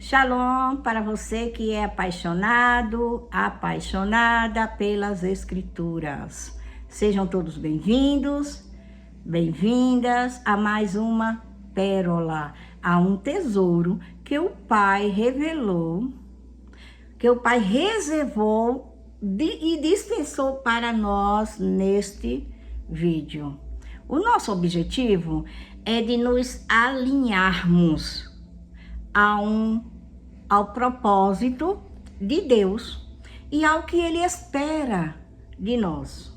Shalom para você que é apaixonado, apaixonada pelas Escrituras. Sejam todos bem-vindos, bem-vindas a mais uma pérola, a um tesouro que o Pai revelou, que o Pai reservou e dispensou para nós neste vídeo. O nosso objetivo é de nos alinharmos ao propósito de Deus e ao que Ele espera de nós.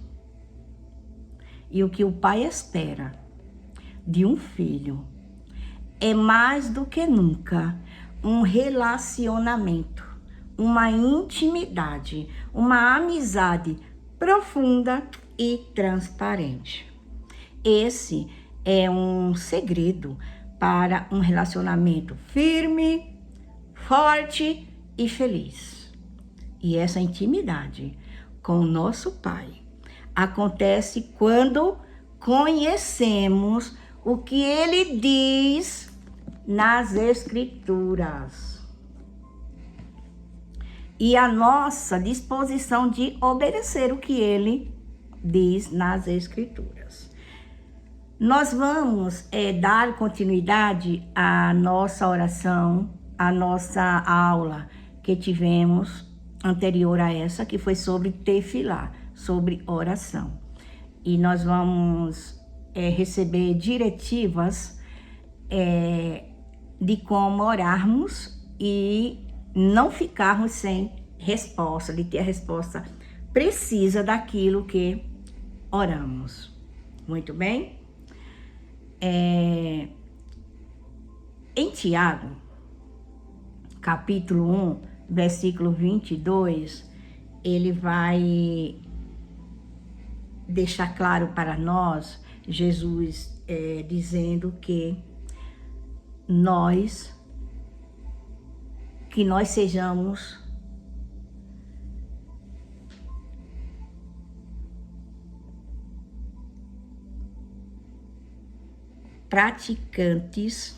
E o que o Pai espera de um filho é mais do que nunca um relacionamento, uma intimidade, uma amizade profunda e transparente. Esse é um segredo para um relacionamento firme, forte e feliz. E essa intimidade com o nosso Pai acontece quando conhecemos o que Ele diz nas Escrituras e a nossa disposição de obedecer o que Ele diz nas Escrituras. Nós vamos dar continuidade à nossa oração, à nossa aula que tivemos anterior a essa, que foi sobre tefilá, sobre oração. E nós vamos receber diretivas de como orarmos e não ficarmos sem resposta, de ter a resposta precisa daquilo que oramos. Muito bem? Em Tiago, capítulo 1, versículo 22, ele vai deixar claro para nós, Jesus dizendo que nós sejamos praticantes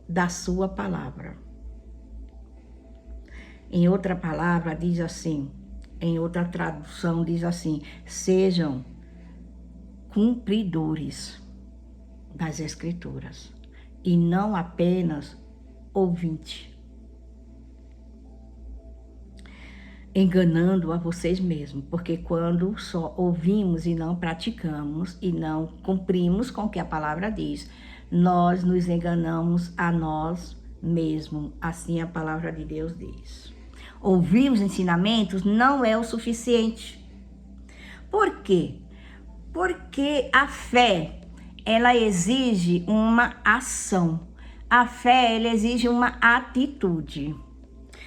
da sua palavra. Em outra palavra diz assim, em outra tradução diz assim, sejam cumpridores das Escrituras e não apenas ouvintes, enganando a vocês mesmos, porque quando só ouvimos e não praticamos e não cumprimos com o que a palavra diz, nós nos enganamos a nós mesmos, assim a palavra de Deus diz. Ouvir os ensinamentos não é o suficiente. Por quê? Porque a fé, ela exige uma ação. A fé, ela exige uma atitude.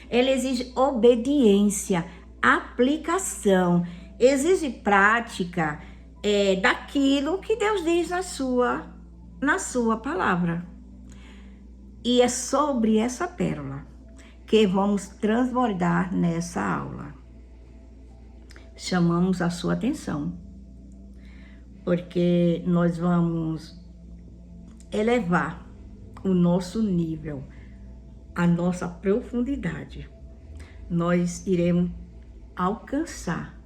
Ele exige obediência, aplicação, exige prática daquilo que Deus diz na sua palavra. E é sobre essa pérola que vamos transbordar nessa aula. Chamamos a sua atenção, porque nós vamos elevar o nosso nível, a nossa profundidade. Nós iremos alcançar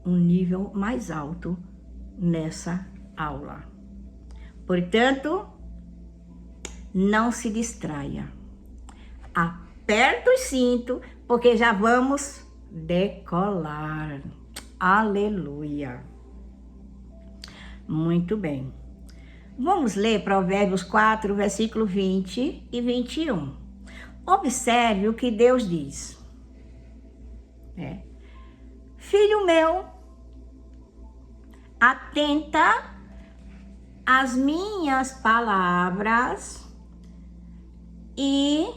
um nível mais alto nessa aula. Portanto, não se distraia. Aperta o cinto, porque já vamos decolar. Aleluia. Muito bem. Vamos ler Provérbios 4, versículo 20 e 21. Observe o que Deus diz. Filho meu, atenta às minhas palavras e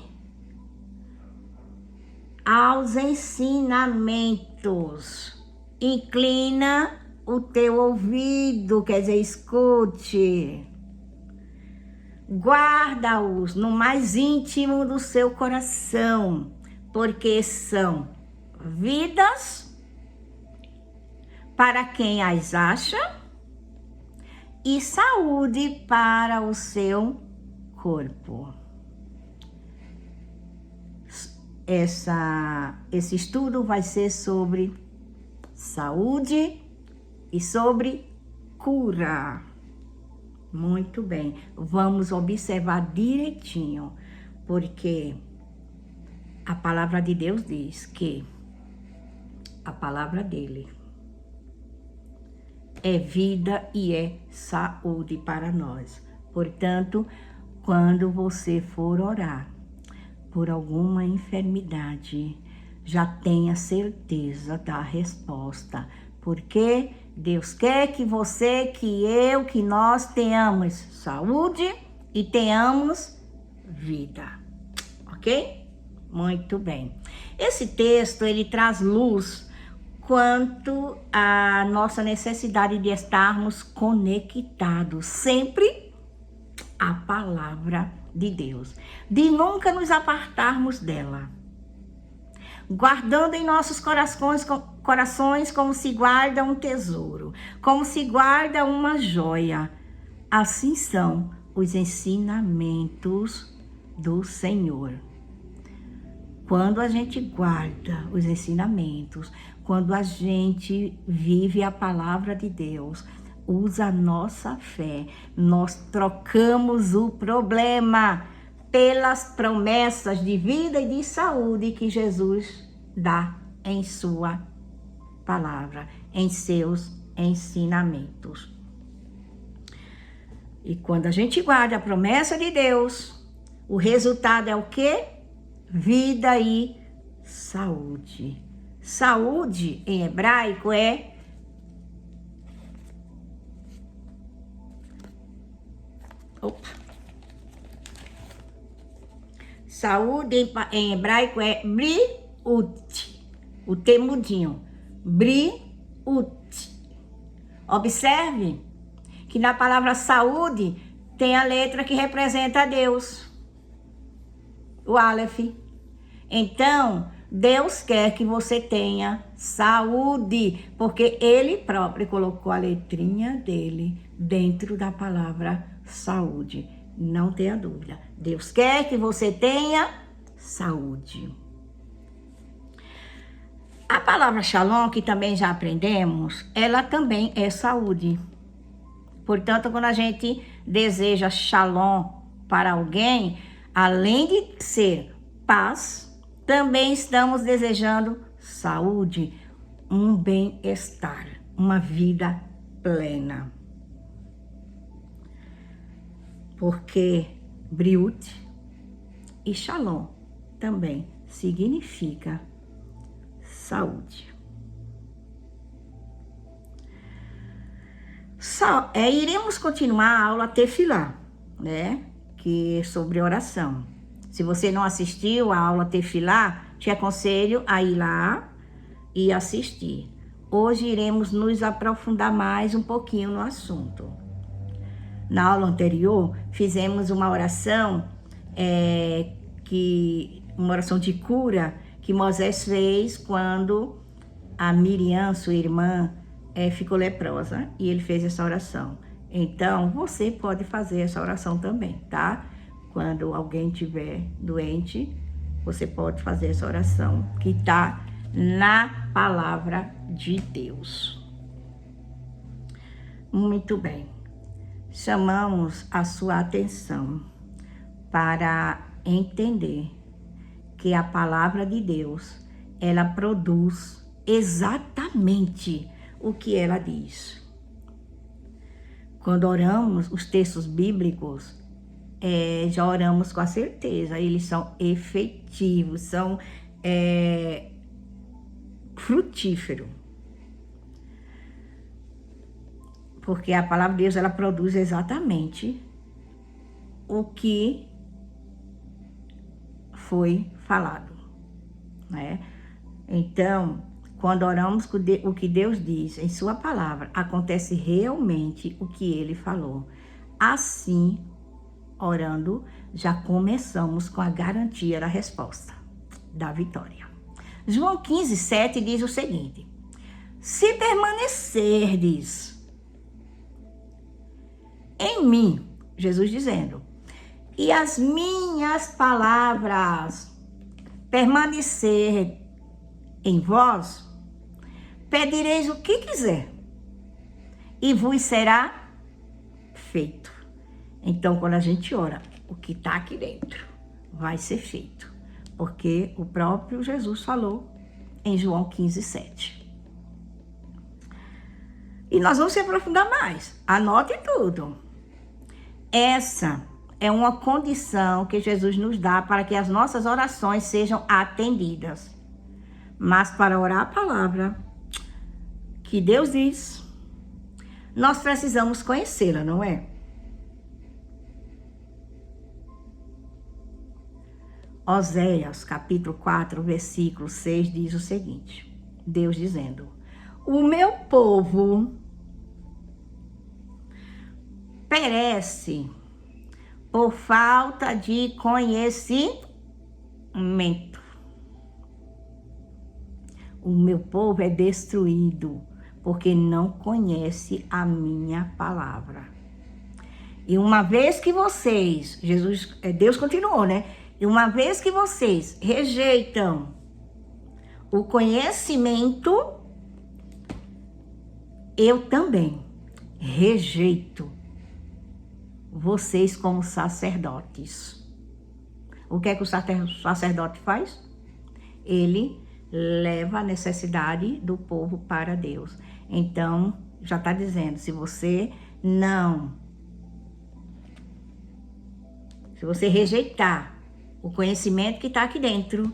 aos ensinamentos. Inclina o teu ouvido, quer dizer, escute. Guarda-os no mais íntimo do seu coração, porque são vidas para quem as acha e saúde para o seu corpo. esse estudo vai ser sobre saúde e sobre cura. Muito bem, vamos observar direitinho, porque a palavra de Deus diz que a palavra dele é vida e é saúde para nós. Portanto, quando você for orar por alguma enfermidade, já tenha certeza da resposta, porque Deus quer que você, que eu, que nós tenhamos saúde e tenhamos vida, ok? Muito bem. Esse texto, ele traz luz quanto à nossa necessidade de estarmos conectados sempre à palavra de Deus, de nunca nos apartarmos dela, guardando em nossos corações como se guarda um tesouro, como se guarda uma joia. Assim são os ensinamentos do Senhor. Quando a gente guarda os ensinamentos, quando a gente vive a palavra de Deus, usa a nossa fé, nós trocamos o problema pelas promessas de vida e de saúde que Jesus dá em sua palavra, em seus ensinamentos. E quando a gente guarda a promessa de Deus, o resultado é o quê? Vida e saúde. Saúde em hebraico é saúde em hebraico é briut. O T mudinho. Briut. Observe que na palavra saúde tem a letra que representa a Deus. O Aleph. Então, Deus quer que você tenha saúde, porque Ele próprio colocou a letrinha dele dentro da palavra saúde. Não tenha dúvida. Deus quer que você tenha saúde. A palavra shalom, que também já aprendemos, ela também é saúde. Portanto, quando a gente deseja shalom para alguém, além de ser paz, também estamos desejando saúde, um bem-estar, uma vida plena. Porque briut e shalom também significa saúde. Iremos continuar a aula Tefilá, né? Que é sobre oração. Se você não assistiu a aula Tefilá, te aconselho a ir lá e assistir. Hoje iremos nos aprofundar mais um pouquinho no assunto. Na aula anterior, fizemos uma oração, uma oração de cura que Moisés fez quando a Miriam, sua irmã, ficou leprosa, e ele fez essa oração. Então, você pode fazer essa oração também, tá? Quando alguém estiver doente, você pode fazer essa oração que está na palavra de Deus. Muito bem. Chamamos a sua atenção para entender que a palavra de Deus, ela produz exatamente o que ela diz. Quando oramos os textos bíblicos, já oramos com a certeza, eles são efetivos, são frutíferos. Porque a palavra de Deus, ela produz exatamente o que foi falado, né? Então, quando oramos o que Deus diz em sua palavra, acontece realmente o que ele falou. Assim, orando, já começamos com a garantia da resposta, da vitória. João 15:7 diz o seguinte: se permanecerdes em mim, Jesus dizendo, e as minhas palavras permanecer em vós, pedireis o que quiser, e vos será feito. Então, quando a gente ora, o que está aqui dentro vai ser feito, porque o próprio Jesus falou em João 15:7. E nós vamos se aprofundar mais. Anote tudo. Essa é uma condição que Jesus nos dá para que as nossas orações sejam atendidas. Mas para orar a palavra que Deus diz, nós precisamos conhecê-la, não é? Oséias, capítulo 4, versículo 6, diz o seguinte. Deus dizendo: o meu povo perece por falta de conhecimento. O meu povo é destruído porque não conhece a minha palavra. E uma vez que vocês, Deus continuou, né? E uma vez que vocês rejeitam o conhecimento, eu também rejeito vocês como sacerdotes. O que é que o sacerdote faz? Ele leva a necessidade do povo para Deus. Então, já está dizendo, se você rejeitar o conhecimento que está aqui dentro,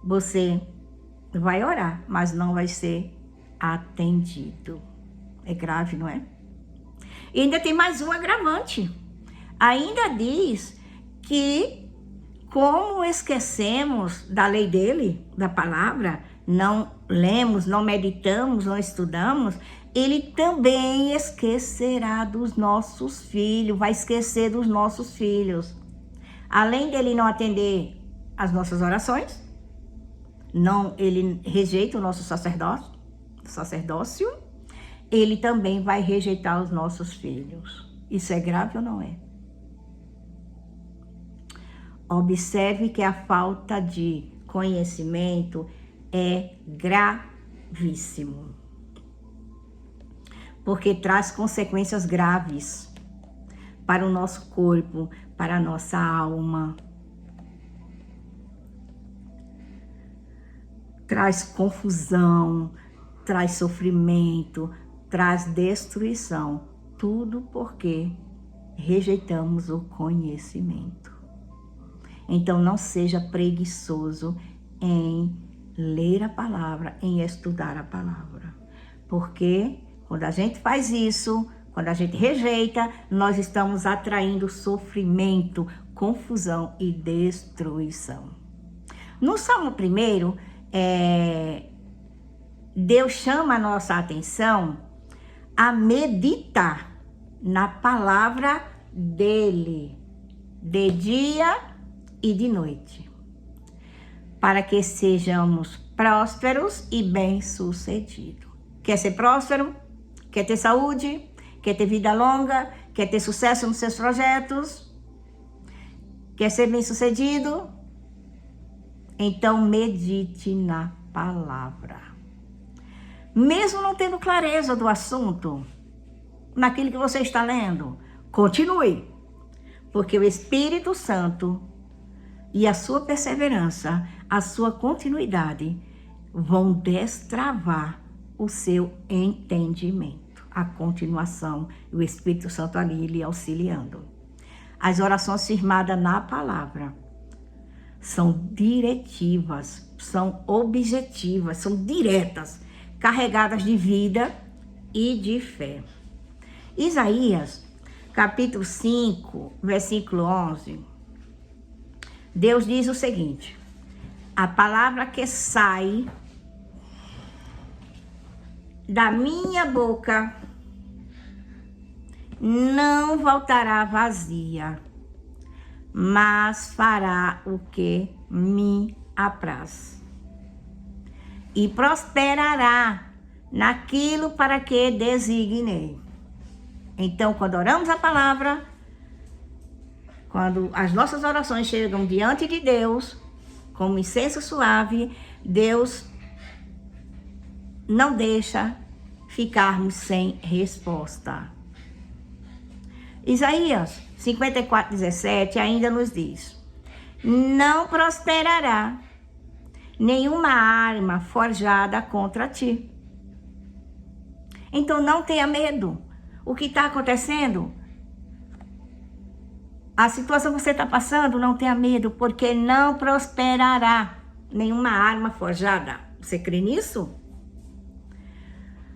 você vai orar, mas não vai ser atendido. É grave, não é? E ainda tem mais um agravante. Ainda diz que, como esquecemos da lei dele, da palavra, não lemos, não meditamos, não estudamos, ele também esquecerá dos nossos filhos, vai esquecer dos nossos filhos. Além dele não atender as nossas orações, ele rejeita o nosso sacerdócio, ele também vai rejeitar os nossos filhos. Isso é grave ou não é? Observe que a falta de conhecimento é gravíssimo, porque traz consequências graves para o nosso corpo, para a nossa alma. Traz confusão, traz sofrimento, traz destruição. Tudo porque rejeitamos o conhecimento. Então, não seja preguiçoso em ler a palavra, em estudar a palavra. Porque quando a gente faz isso, quando a gente rejeita, nós estamos atraindo sofrimento, confusão e destruição. No Salmo 1, Deus chama a nossa atenção a meditar na palavra dele, de dia e de noite, para que sejamos prósperos e bem-sucedidos. Quer ser próspero? Quer ter saúde? Quer ter vida longa? Quer ter sucesso nos seus projetos? Quer ser bem-sucedido? Então medite na palavra. Mesmo não tendo clareza do assunto, naquilo que você está lendo, continue, porque o Espírito Santo e a sua perseverança, a sua continuidade, vão destravar o seu entendimento. A continuação, o Espírito Santo ali lhe auxiliando. As orações firmadas na palavra são diretivas, são objetivas, são diretas, carregadas de vida e de fé. Isaías, capítulo 5, versículo 11, Deus diz o seguinte: a palavra que sai da minha boca não voltará vazia, mas fará o que me apraz e prosperará naquilo para que designei. Então, quando oramos a palavra, quando as nossas orações chegam diante de Deus, como incenso suave, Deus não deixa ficarmos sem resposta. Isaías 54:17 ainda nos diz: não prosperará nenhuma arma forjada contra ti. Então não tenha medo. O que está acontecendo, a situação que você está passando, não tenha medo, porque não prosperará nenhuma arma forjada. Você crê nisso?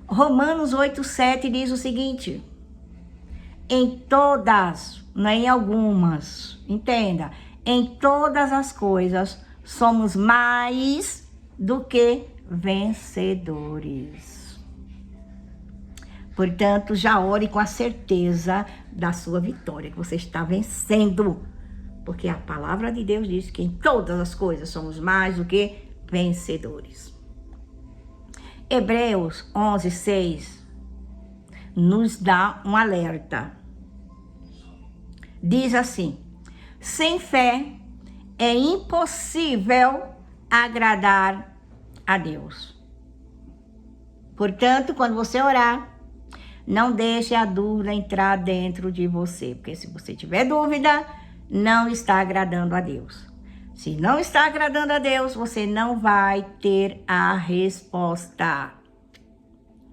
Romanos 8:7 diz o seguinte: em todas, não é em algumas, entenda, em todas as coisas somos mais do que vencedores. Portanto, já ore com a certeza da sua vitória, que você está vencendo. Porque a palavra de Deus diz que em todas as coisas somos mais do que vencedores. Hebreus 11:6 nos dá um alerta. Diz assim: sem fé é impossível agradar a Deus. Portanto, quando você orar, não deixe a dúvida entrar dentro de você, porque se você tiver dúvida, não está agradando a Deus. Se não está agradando a Deus, você não vai ter a resposta.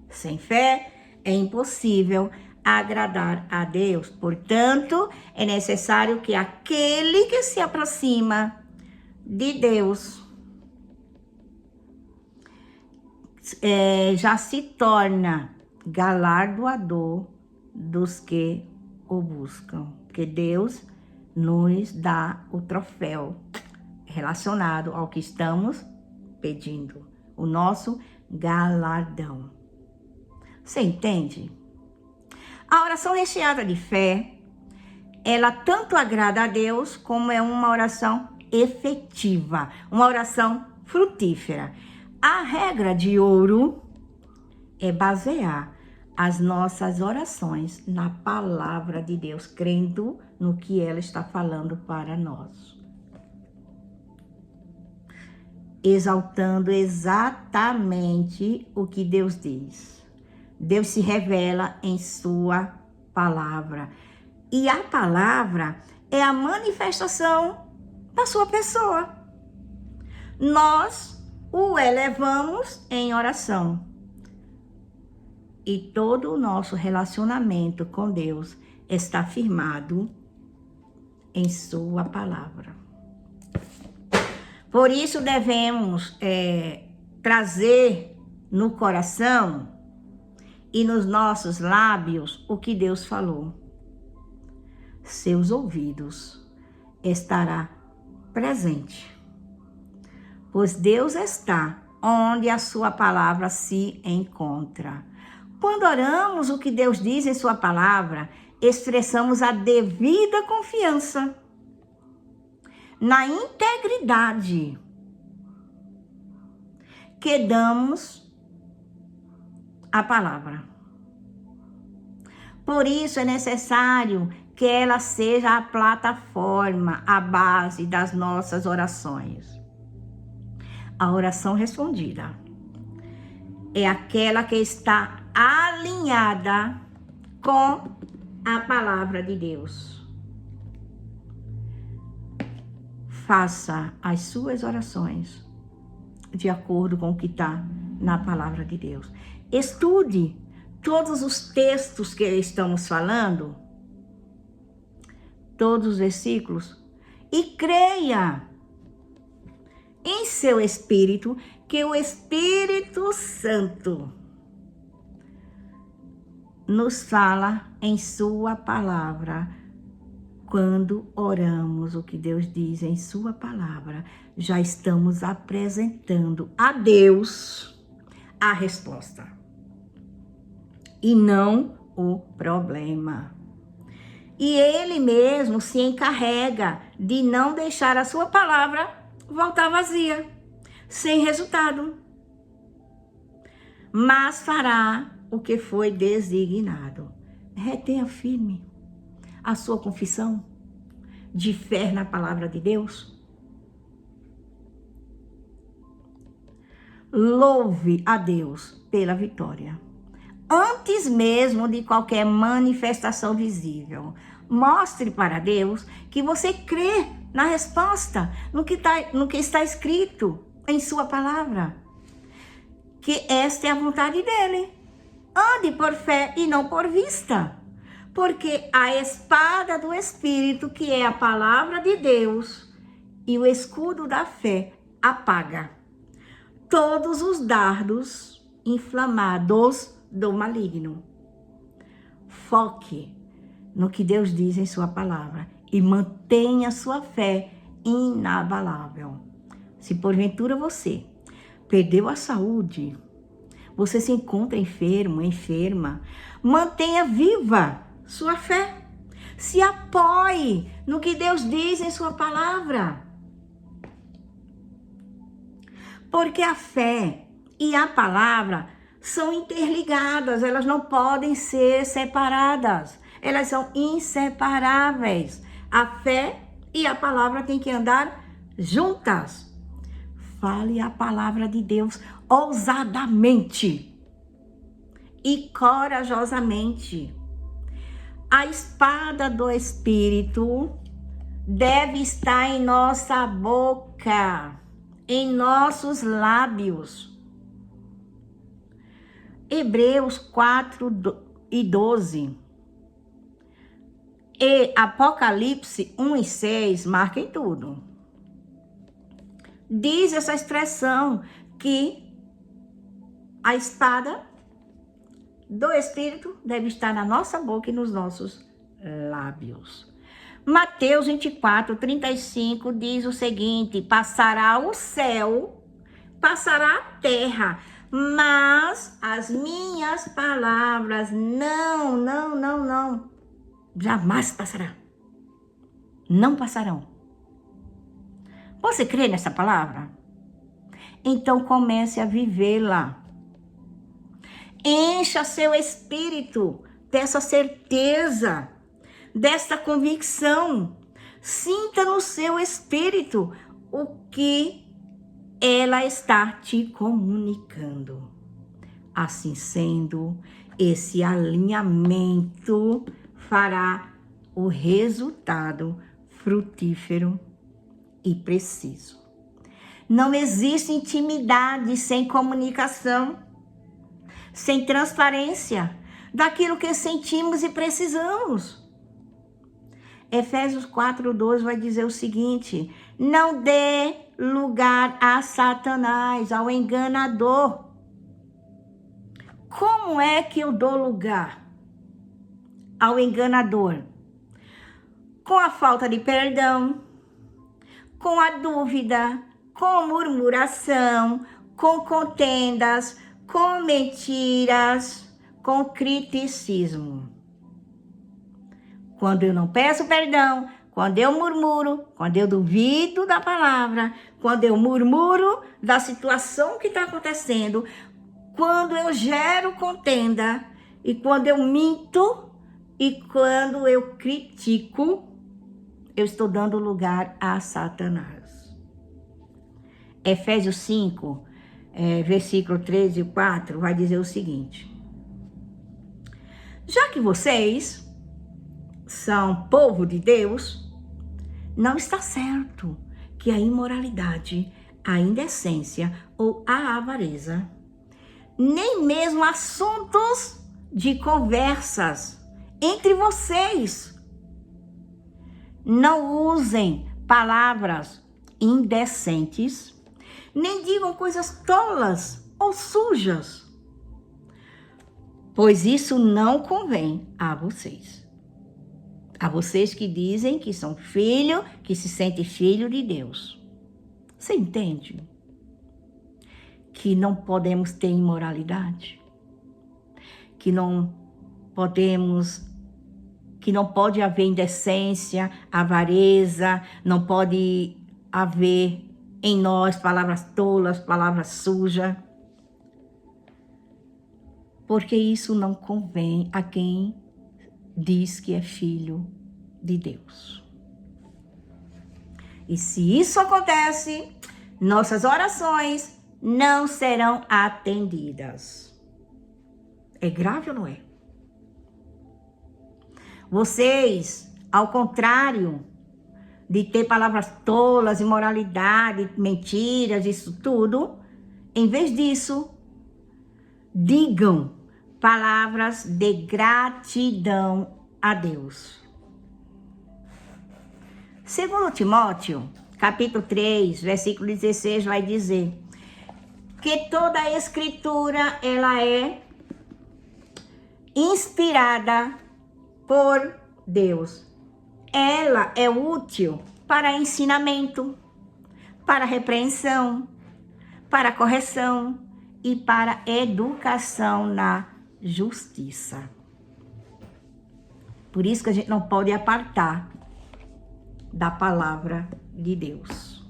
Sem fé é impossível agradar a Deus. Portanto, é necessário que aquele que se aproxima de Deus já se torna galardoador dos que o buscam. Porque Deus nos dá o troféu relacionado ao que estamos pedindo. O nosso galardão. Você entende? A oração recheada de fé, ela tanto agrada a Deus, como é uma oração efetiva, uma oração frutífera. A regra de ouro é basear as nossas orações na palavra de Deus, crendo no que ela está falando para nós. Exaltando exatamente o que Deus diz. Deus se revela em sua palavra. E a palavra é a manifestação da sua pessoa. Nós o elevamos em oração. E todo o nosso relacionamento com Deus está firmado em sua palavra. Por isso devemos trazer no coração e nos nossos lábios o que Deus falou. Seus ouvidos estará presente, pois Deus está onde a sua palavra se encontra. Quando oramos o que Deus diz em sua palavra, expressamos a devida confiança na integridade que damos à palavra. Por isso é necessário que ela seja a plataforma, a base das nossas orações. A oração respondida é aquela que está alinhada com a palavra de Deus. Faça as suas orações de acordo com o que está na palavra de Deus. Estude todos os textos que estamos falando, todos os versículos, e creia em seu espírito que o Espírito Santo nos fala em sua palavra. Quando oramos o que Deus diz em sua palavra, já estamos apresentando a Deus a resposta e não o problema. E Ele mesmo se encarrega de não deixar a sua palavra voltar vazia, sem resultado, mas fará o que foi designado. Retenha firme a sua confissão de fé na palavra de Deus. louve a Deus pela vitória. Antes mesmo de qualquer manifestação visível, mostre para Deus que você crê na resposta, no que está escrito em sua palavra. Que esta é a vontade dele. Ande por fé e não por vista. Porque a espada do Espírito, que é a palavra de Deus, e o escudo da fé, apaga todos os dardos inflamados do maligno. Foque no que Deus diz em sua palavra e mantenha sua fé inabalável. Se porventura você perdeu a saúde, você se encontra enfermo, enferma, mantenha viva sua fé. Se apoie no que Deus diz em sua palavra. Porque a fé e a palavra são interligadas, elas não podem ser separadas. Elas são inseparáveis. A fé e a palavra têm que andar juntas. Fale a palavra de Deus ousadamente e corajosamente. A espada do Espírito deve estar em nossa boca, em nossos lábios. Hebreus 4:12 e Apocalipse 1:6, marquem tudo. Diz essa expressão que a espada do Espírito deve estar na nossa boca e nos nossos lábios. Mateus 24:35 diz o seguinte: passará o céu, passará a terra, mas as minhas palavras não, jamais passará. Não passarão. Você crê nessa palavra? Então comece a vivê-la. Encha seu espírito dessa certeza, desta convicção. Sinta no seu espírito o que ela está te comunicando. Assim sendo, esse alinhamento fará o resultado frutífero e preciso. Não existe intimidade sem comunicação, sem transparência daquilo que sentimos e precisamos. Efésios 4:12 vai dizer o seguinte: não dê lugar a Satanás, ao enganador. Como é que eu dou lugar ao enganador? Com a falta de perdão, com a dúvida, com murmuração, com contendas, com mentiras, com criticismo. Quando eu não peço perdão, quando eu murmuro, quando eu duvido da palavra, quando eu murmuro da situação que está acontecendo, quando eu gero contenda e quando eu minto e quando eu critico, eu estou dando lugar a Satanás. Efésios 5, versículo 13 e 4, vai dizer o seguinte: já que vocês são povo de Deus, não está certo que a imoralidade, a indecência ou a avareza, nem mesmo assuntos de conversas entre vocês, não usem palavras indecentes, nem digam coisas tolas ou sujas, pois isso não convém a vocês. A vocês que dizem que são filho, que se sentem filho de Deus. Você entende? Que não podemos ter imoralidade. Que não pode haver indecência, avareza, não pode haver em nós palavras tolas, palavras sujas. Porque isso não convém a quem diz que é filho de Deus. E se isso acontece, nossas orações não serão atendidas. É grave ou não é? Vocês, ao contrário de ter palavras tolas, imoralidade, mentiras, isso tudo, em vez disso, digam palavras de gratidão a Deus. Segundo Timóteo, capítulo 3, versículo 16, vai dizer que toda a escritura, ela é inspirada por Deus. Ela é útil para ensinamento, para repreensão, para correção e para educação na justiça. Por isso que a gente não pode apartar da palavra de Deus.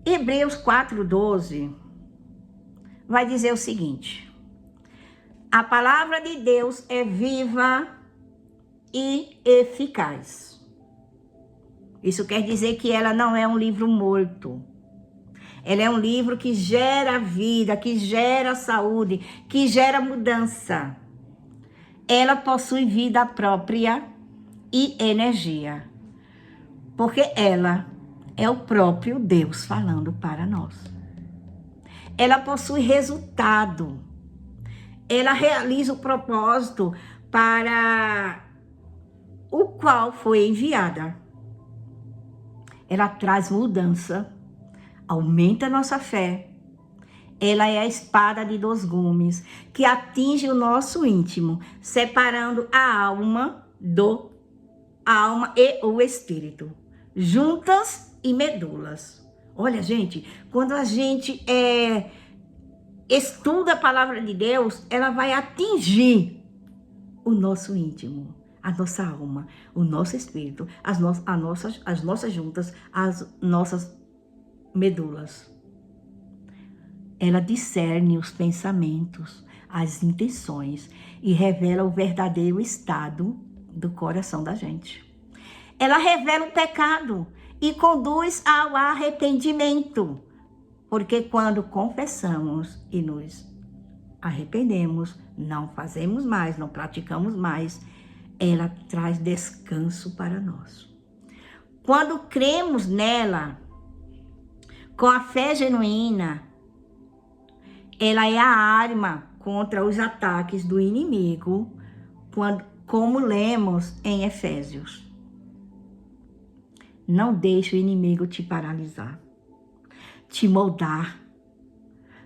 Hebreus 4:12 vai dizer o seguinte: a palavra de Deus é viva e eficaz. Isso quer dizer que ela não é um livro morto. Ela é um livro que gera vida, que gera saúde, que gera mudança. Ela possui vida própria e energia, porque ela é o próprio Deus falando para nós. Ela possui resultado. Ela realiza o propósito para o qual foi enviada. Ela traz mudança, aumenta a nossa fé. Ela é a espada de 2 gumes que atinge o nosso íntimo, separando a alma e o espírito, juntas e medulas. Olha, gente, quando a gente estuda a palavra de Deus, ela vai atingir o nosso íntimo, a nossa alma, o nosso espírito, as nossas juntas, as nossas medulas. Ela discerne os pensamentos, as intenções e revela o verdadeiro estado do coração da gente. Ela revela o pecado e conduz ao arrependimento, porque quando confessamos e nos arrependemos, não fazemos mais, não praticamos mais, ela traz descanso para nós. Quando cremos nela, com a fé genuína, ela é a arma contra os ataques do inimigo, como lemos em Efésios. Não deixe o inimigo te paralisar, te moldar,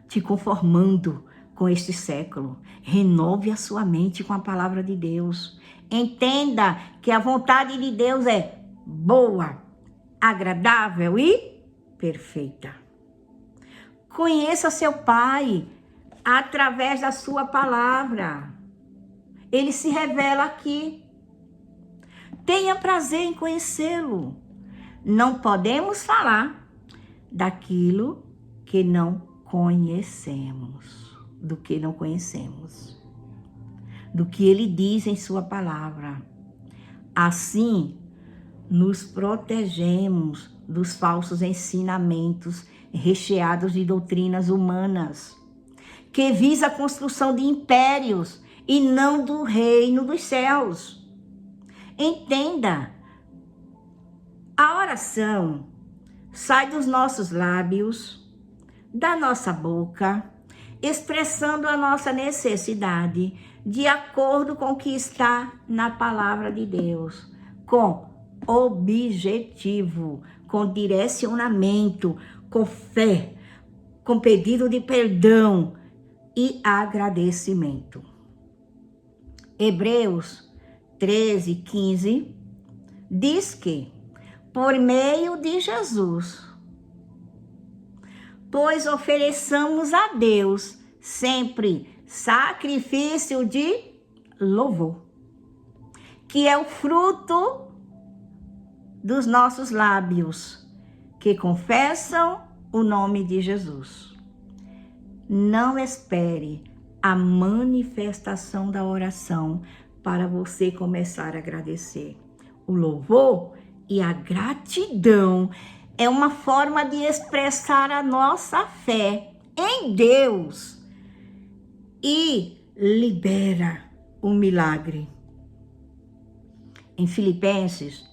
te conformando com este século. Renove a sua mente com a palavra de Deus. Entenda que a vontade de Deus é boa, agradável e perfeita. Conheça seu Pai através da sua palavra. Ele se revela aqui. Tenha prazer em conhecê-lo. Não podemos falar daquilo que não conhecemos, do que não conhecemos, do que ele diz em sua palavra. Assim, nos protegemos dos falsos ensinamentos recheados de doutrinas humanas, que visa a construção de impérios e não do reino dos céus. Entenda, a oração sai dos nossos lábios, da nossa boca, expressando a nossa necessidade de acordo com o que está na palavra de Deus, com objetivo, com direcionamento, com fé, com pedido de perdão e agradecimento. Hebreus 13:15 diz que, por meio de Jesus, pois ofereçamos a Deus sempre sacrifício de louvor, que é o fruto dos nossos lábios, que confessam o nome de Jesus. Não espere a manifestação da oração para você começar a agradecer. O louvor e a gratidão É uma forma de expressar a nossa fé em Deus e libera o milagre. Em Filipenses,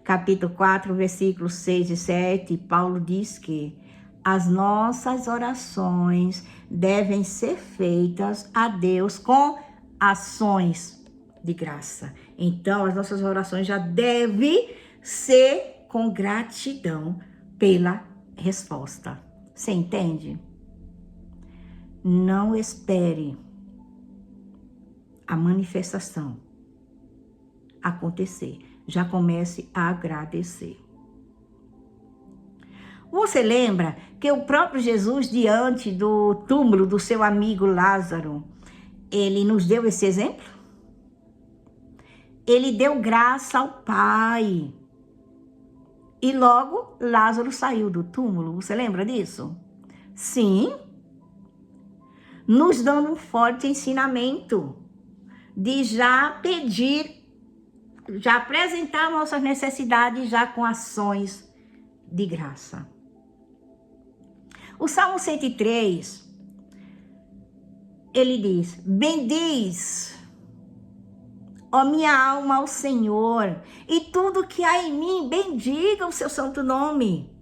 capítulo 4, versículos 6 e 7, Paulo diz que as nossas orações devem ser feitas a Deus com ações de graça. Então, as nossas orações já devem ser com gratidão pela resposta. Você entende? Não espere a manifestação acontecer. Já comece a agradecer. Você lembra que o próprio Jesus, diante do túmulo do seu amigo Lázaro, ele nos deu esse exemplo? Ele deu graça ao Pai. E logo Lázaro saiu do túmulo. Você lembra disso? Sim. Nos dando um forte ensinamento de já pedir, já apresentar nossas necessidades já com ações de graça. O Salmo 103, ele diz: bendiz, ó minha alma, ao Senhor, e tudo que há em mim, bendiga o seu santo nome.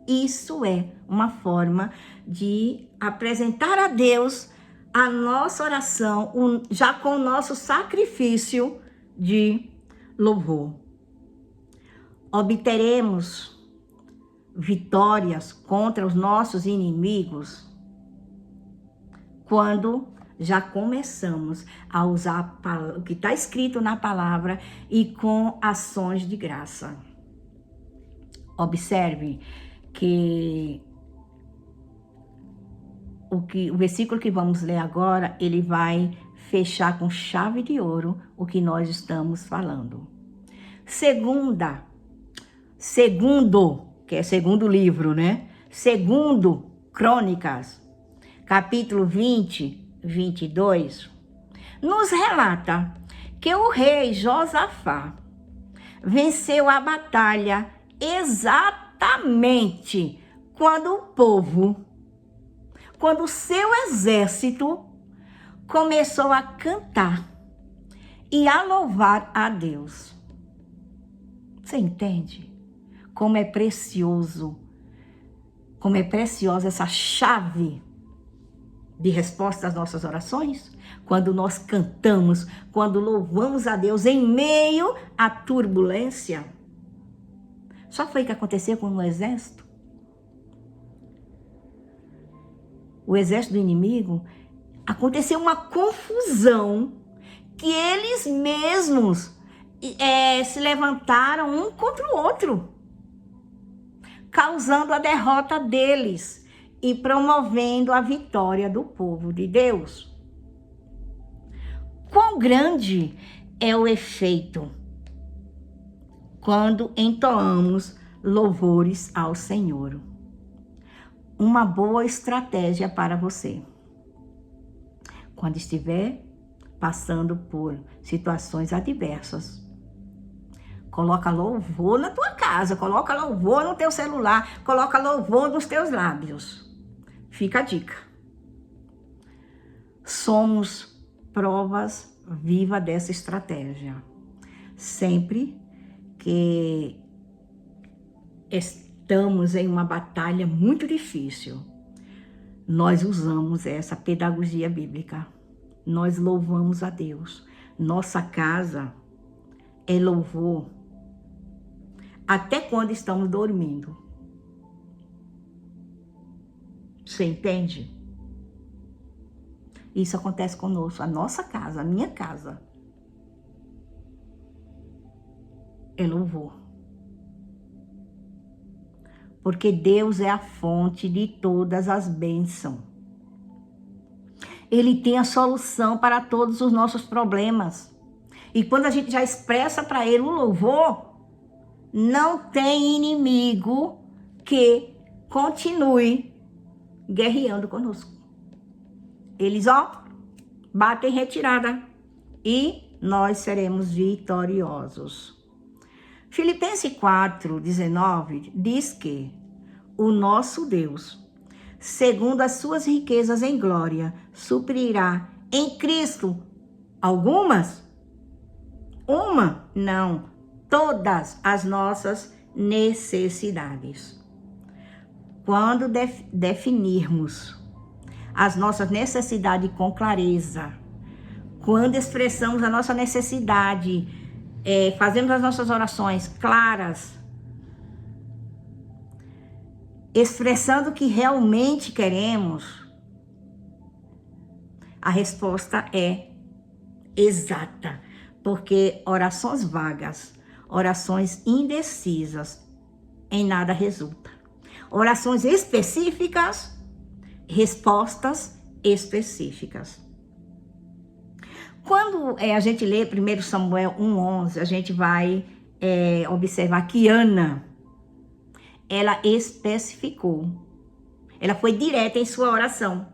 Isso é uma forma de apresentar a Deus a nossa oração, já com o nosso sacrifício de louvor. Obteremos vitórias contra os nossos inimigos quando já começamos a usar o que está escrito na palavra e com ações de graça. Observe que o versículo que vamos ler agora, ele vai fechar com chave de ouro o que nós estamos falando. Segundo, que é segundo livro, né? Segundo Crônicas, capítulo 20, 22, nos relata que o rei Josafá venceu a batalha exatamente quando o seu exército começou a cantar e a louvar a Deus. Você entende? Como é preciosa essa chave de resposta às nossas orações? Quando nós cantamos, quando louvamos a Deus em meio à turbulência. Só foi o que aconteceu com o exército? O exército do inimigo, aconteceu uma confusão que eles mesmos se levantaram um contra o outro, causando a derrota deles e promovendo a vitória do povo de Deus. Quão grande é o efeito quando entoamos louvores ao Senhor? Uma boa estratégia para você. Quando estiver passando por situações adversas, coloca louvor na tua casa, coloca louvor no teu celular, coloca louvor nos teus lábios. Fica a dica. Somos provas vivas dessa estratégia. Sempre que estamos em uma batalha muito difícil, nós usamos essa pedagogia bíblica. Nós louvamos a Deus. Nossa casa é louvor até quando estamos dormindo. Você entende? Isso acontece conosco. A nossa casa, a minha casa, é louvor. Porque Deus é a fonte de todas as bênçãos. Ele tem a solução para todos os nossos problemas. E quando a gente já expressa para Ele o louvor, não tem inimigo que continue guerreando conosco. Eles, batem retirada e nós seremos vitoriosos. Filipenses 4:19 diz que o nosso Deus, segundo as suas riquezas em glória, suprirá em Cristo algumas? Uma? Não. Todas as nossas necessidades. Quando definirmos as nossas necessidades com clareza, quando expressamos a nossa necessidade, fazemos as nossas orações claras, expressando o que realmente queremos, a resposta é exata, porque orações vagas, orações indecisas, em nada resulta. Orações específicas, respostas específicas. Quando a gente lê 1 Samuel 1:11, a gente vai observar que Ana, ela especificou, ela foi direta em sua oração.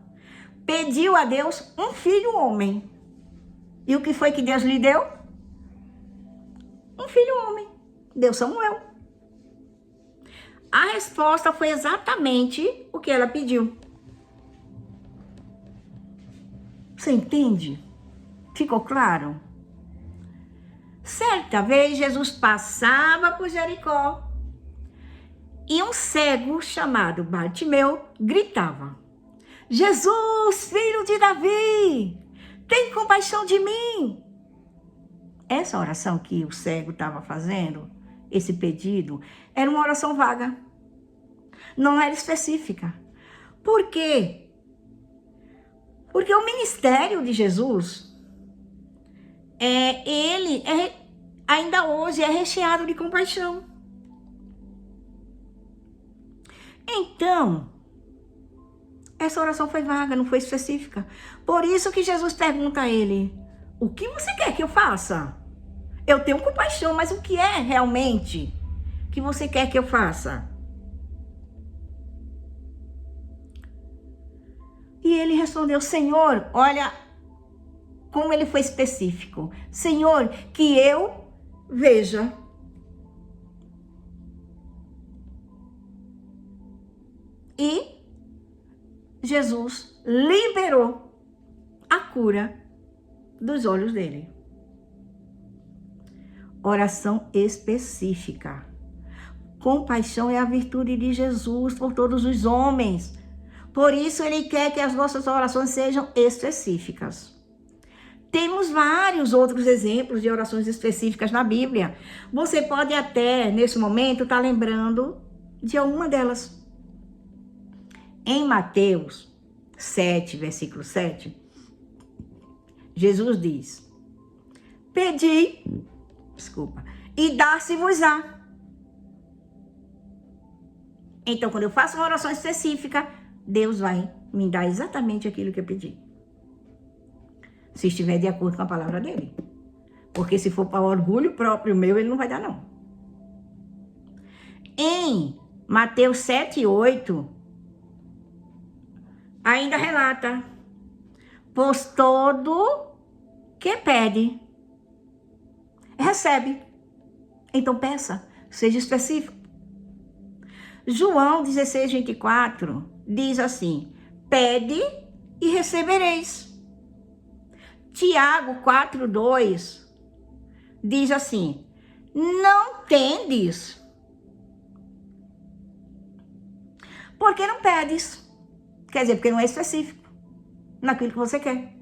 Pediu a Deus um filho homem. E o que foi que Deus lhe deu? Um filho homem. Deu Samuel. A resposta foi exatamente o que ela pediu. Você entende? Ficou claro? Certa vez, Jesus passava por Jericó e um cego chamado Bartimeu gritava: Jesus, filho de Davi, tem compaixão de mim. Essa oração que o cego estava fazendo, esse pedido, era uma oração vaga. Não era específica. Por quê? Porque o ministério de Jesus, ainda hoje é recheado de compaixão. Então, essa oração foi vaga, não foi específica. Por isso que Jesus pergunta a ele: o que você quer que eu faça? Eu tenho compaixão, mas o que é realmente que você quer que eu faça? E ele respondeu: Senhor, olha como ele foi específico. Senhor, que eu veja. E Jesus liberou a cura dos olhos dele. Oração específica. Compaixão é a virtude de Jesus por todos os homens. Por isso ele quer que as nossas orações sejam específicas. Temos vários outros exemplos de orações específicas na Bíblia. Você pode até, nesse momento, estar lembrando de alguma delas. Em Mateus 7, versículo 7, Jesus diz: Pedi, e dar-se-vos-á. Então, quando eu faço uma oração específica, Deus vai me dar exatamente aquilo que eu pedi. Se estiver de acordo com a palavra dele. Porque se for para orgulho próprio meu, ele não vai dar, não. Em Mateus 7:8, ainda relata: pois todo que pede, recebe. Então peça, seja específico. João 16:24 diz assim: pede e recebereis. Tiago 4:2 diz assim: não tendes, porque não pedes. Quer dizer, porque não é específico naquilo que você quer.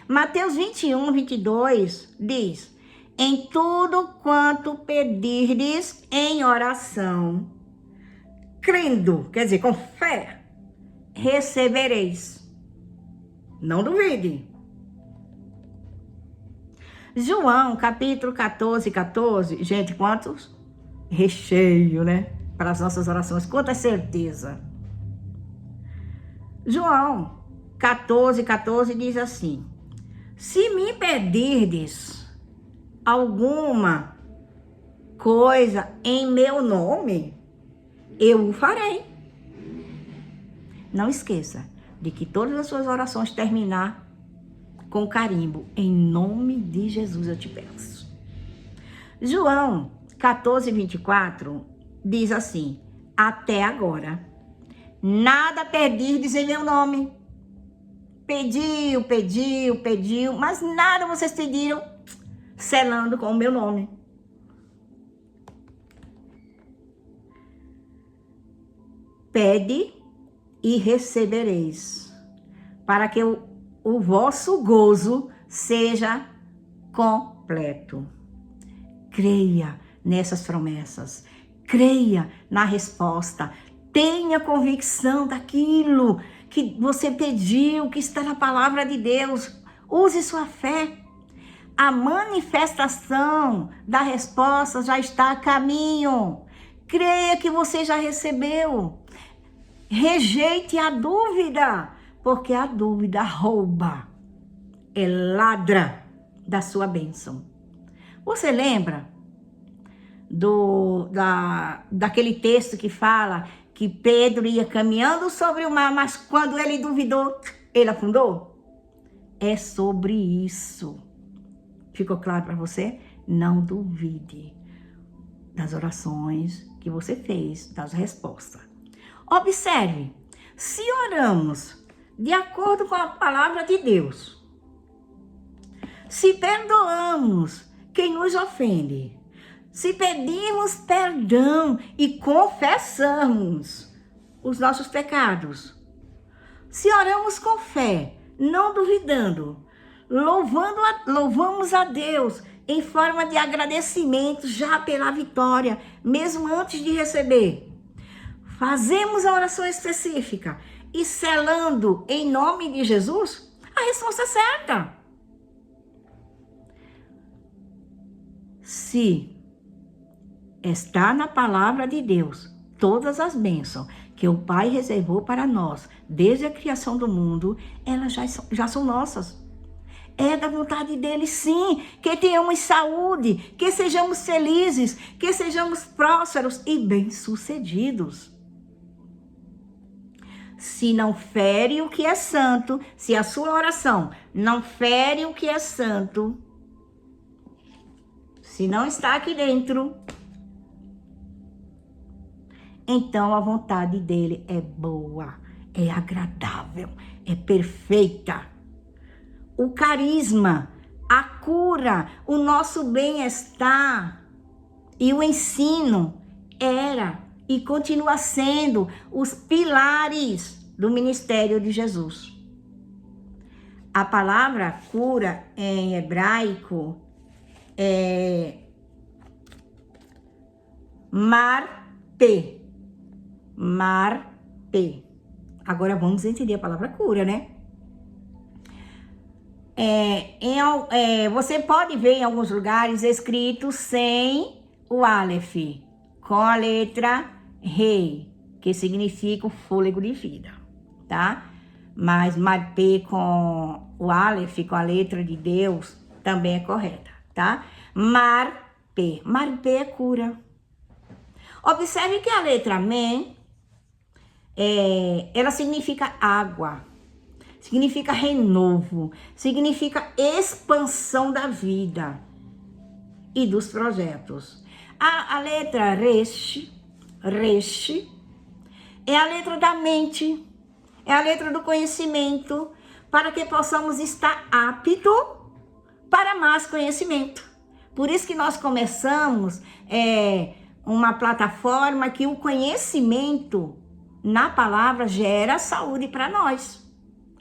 Mateus 21:22 diz: em tudo quanto pedirdes em oração, crendo, quer dizer, com fé, recebereis. Não duvide. João, capítulo 14:14, gente, quantos? Recheio, né? Para as nossas orações, quanta certeza. João 14:14 diz assim: se me pedirdes alguma coisa em meu nome, eu o farei. Não esqueça de que todas as suas orações terminar com carimbo: em nome de Jesus eu te peço. João 14, 24, diz assim: até agora, nada pedirdes em meu nome. Pediu, mas nada vocês pediram, selando com o meu nome. Pede e recebereis, para que o vosso gozo seja completo. Creia nessas promessas, creia na resposta, tenha convicção daquilo que você pediu, que está na palavra de Deus. Use sua fé. A manifestação da resposta já está a caminho. Creia que você já recebeu. Rejeite a dúvida, porque a dúvida rouba, é ladra da sua bênção. Você lembra daquele texto que fala que Pedro ia caminhando sobre o mar, mas quando ele duvidou, ele afundou? É sobre isso. Ficou claro para você? Não duvide das orações que você fez, das respostas. Observe, se oramos de acordo com a palavra de Deus, se perdoamos quem nos ofende, se pedimos perdão e confessamos os nossos pecados, se oramos com fé, não duvidando, louvamos a Deus em forma de agradecimento já pela vitória, mesmo antes de receber, fazemos a oração específica e selando em nome de Jesus, a resposta é certa. Se está na palavra de Deus todas as bênçãos que o Pai reservou para nós desde a criação do mundo, elas já são nossas. É da vontade dele, sim, que tenhamos saúde, que sejamos felizes, que sejamos prósperos e bem-sucedidos. Se não fere o que é santo, se a sua oração não fere o que é santo, se não está aqui dentro, então a vontade dele é boa, é agradável, é perfeita. O carisma, a cura, o nosso bem-estar e o ensino era e continua sendo os pilares do ministério de Jesus. A palavra cura em hebraico é marpé. Agora vamos entender a palavra cura, né? Você pode ver em alguns lugares escrito sem o Aleph, com a letra Rei, que significa o fôlego de vida, tá? Mas marpé com o Aleph, com a letra de Deus, também é correta, tá? Marpé é cura. Observe que a letra Men, ela significa água, significa renovo, significa expansão da vida e dos projetos. A letra Resh é a letra da mente, é a letra do conhecimento, para que possamos estar aptos para mais conhecimento. Por isso que nós começamos uma plataforma que o conhecimento na palavra gera saúde para nós,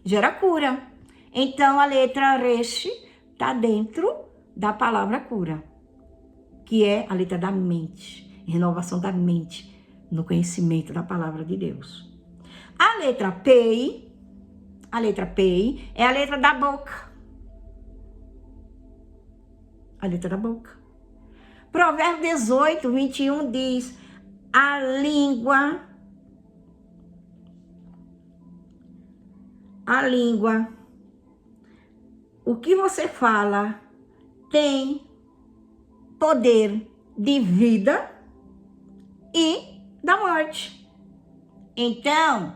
gera cura. Então a letra Resh está dentro da palavra cura, que é a letra da mente, renovação da mente, no conhecimento da palavra de Deus. A letra Pei é a letra da boca. A letra da boca. Provérbios 18, 21 diz: a língua, o que você fala tem poder de vida e da morte. Então,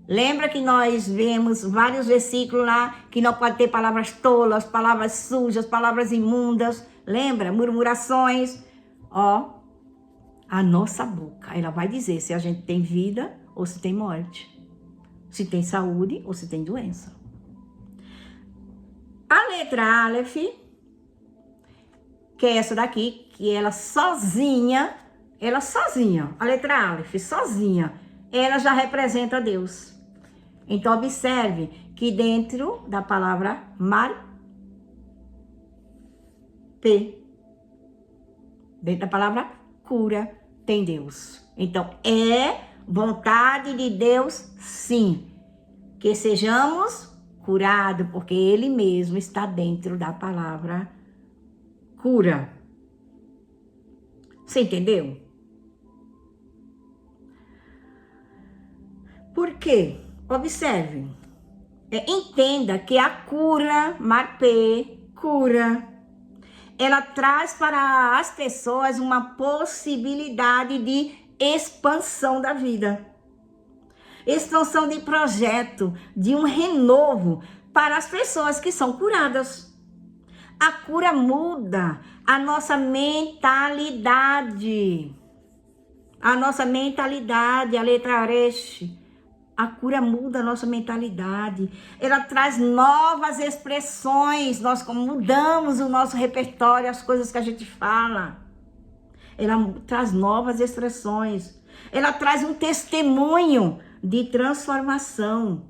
lembra que nós vemos vários versículos lá que não pode ter palavras tolas, palavras sujas, palavras imundas. Lembra? Murmurações. ó, a nossa boca. Ela vai dizer se a gente tem vida ou se tem morte. Se tem saúde ou se tem doença. A letra Aleph, que é essa daqui, que ela sozinha, a letra Aleph, sozinha, ela já representa Deus. Então, observe que dentro da palavra Marpé, dentro da palavra cura, tem Deus. Então, é vontade de Deus, sim, que sejamos curados, porque Ele mesmo está dentro da palavra cura. Você entendeu? Por quê? Observe. Entenda que a cura, Marpé, cura, ela traz para as pessoas uma possibilidade de expansão da vida. Expansão de projeto, de um renovo para as pessoas que são curadas. A cura muda a nossa mentalidade. A nossa mentalidade, a letra Aresh. A cura muda a nossa mentalidade. Ela traz novas expressões. Nós mudamos o nosso repertório, as coisas que a gente fala. Ela traz novas expressões. Ela traz um testemunho de transformação.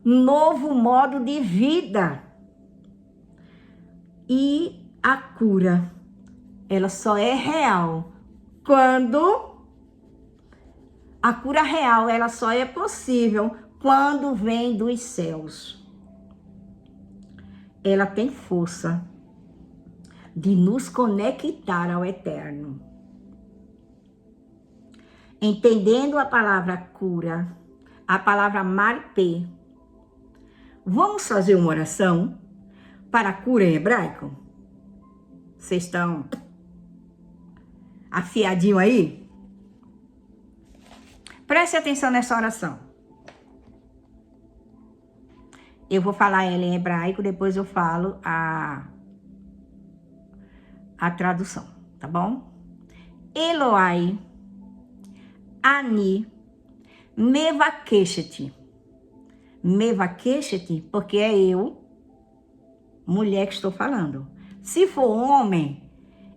Novo modo de vida. E a cura, ela só é real quando... A cura real, ela só é possível quando vem dos céus. Ela tem força de nos conectar ao eterno. Entendendo a palavra cura, a palavra Marpé, vamos fazer uma oração para a cura em hebraico? Vocês estão afiadinho aí? Preste atenção nessa oração. Eu vou falar ela em hebraico, depois eu falo a tradução, tá bom? Eloai, Ani, Mevakeshet. Mevakeshet, porque é eu, mulher, que estou falando. Se for homem,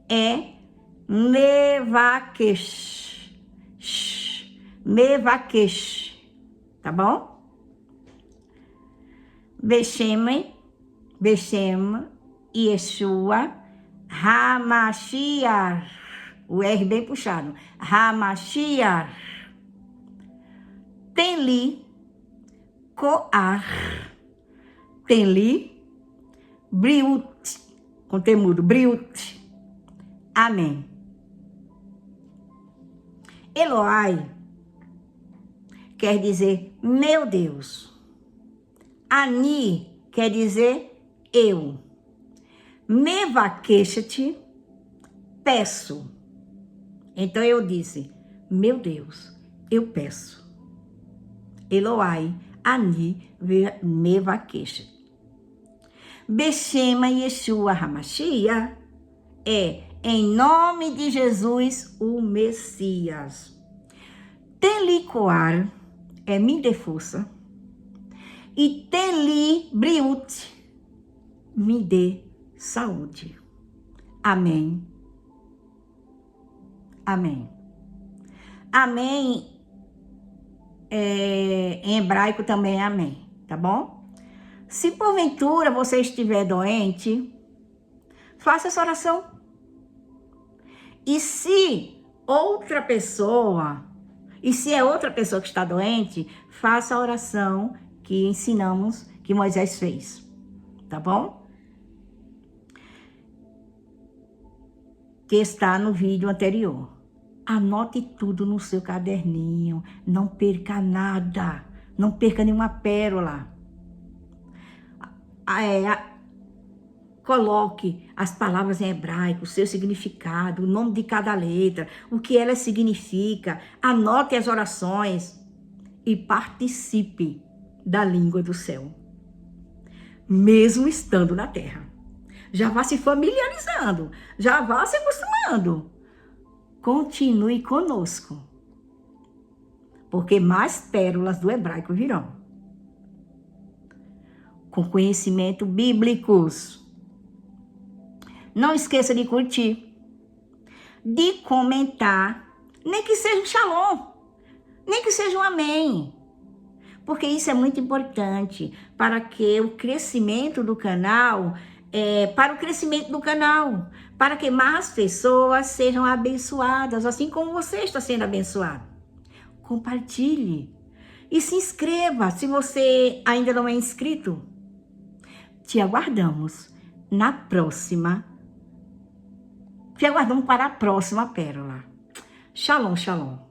é Mevakesh. Mevakesh, tá bom? Beshem, Yeshua, Hamashiach, o R bem puxado, Hamashiach, Tenli, Koar, Tenli, Briut, com temudo, Briut, amém. Eloai quer dizer meu Deus. Ani quer dizer eu. Mevakeshet, peço. Então eu disse, meu Deus, eu peço. Eloai, Ani, Mevakeshet. Beshem Yeshua Hamashiach é em nome de Jesus o Messias. Telikoar é me dê força. E Teli Briut, me dê saúde. Amém. Amém. Amém, em hebraico também é amém, tá bom? Se porventura você estiver doente, faça essa oração. E se outra pessoa, e se é outra pessoa que está doente, faça a oração que ensinamos, que Moisés fez, tá bom? Que está no vídeo anterior. Anote tudo no seu caderninho, não perca nada, não perca nenhuma pérola. Coloque as palavras em hebraico, o seu significado, o nome de cada letra, o que ela significa. Anote as orações e participe da língua do céu, mesmo estando na terra. Já vá se familiarizando, já vá se acostumando. Continue conosco, porque mais pérolas do hebraico virão. Com conhecimento bíblicos. Não esqueça de curtir, de comentar, nem que seja um shalom, nem que seja um amém. Porque isso é muito importante para que o crescimento do canal, para que mais pessoas sejam abençoadas, assim como você está sendo abençoado. Compartilhe e se inscreva se você ainda não é inscrito. Te aguardamos na próxima. Te aguardamos para a próxima pérola. Shalom, shalom.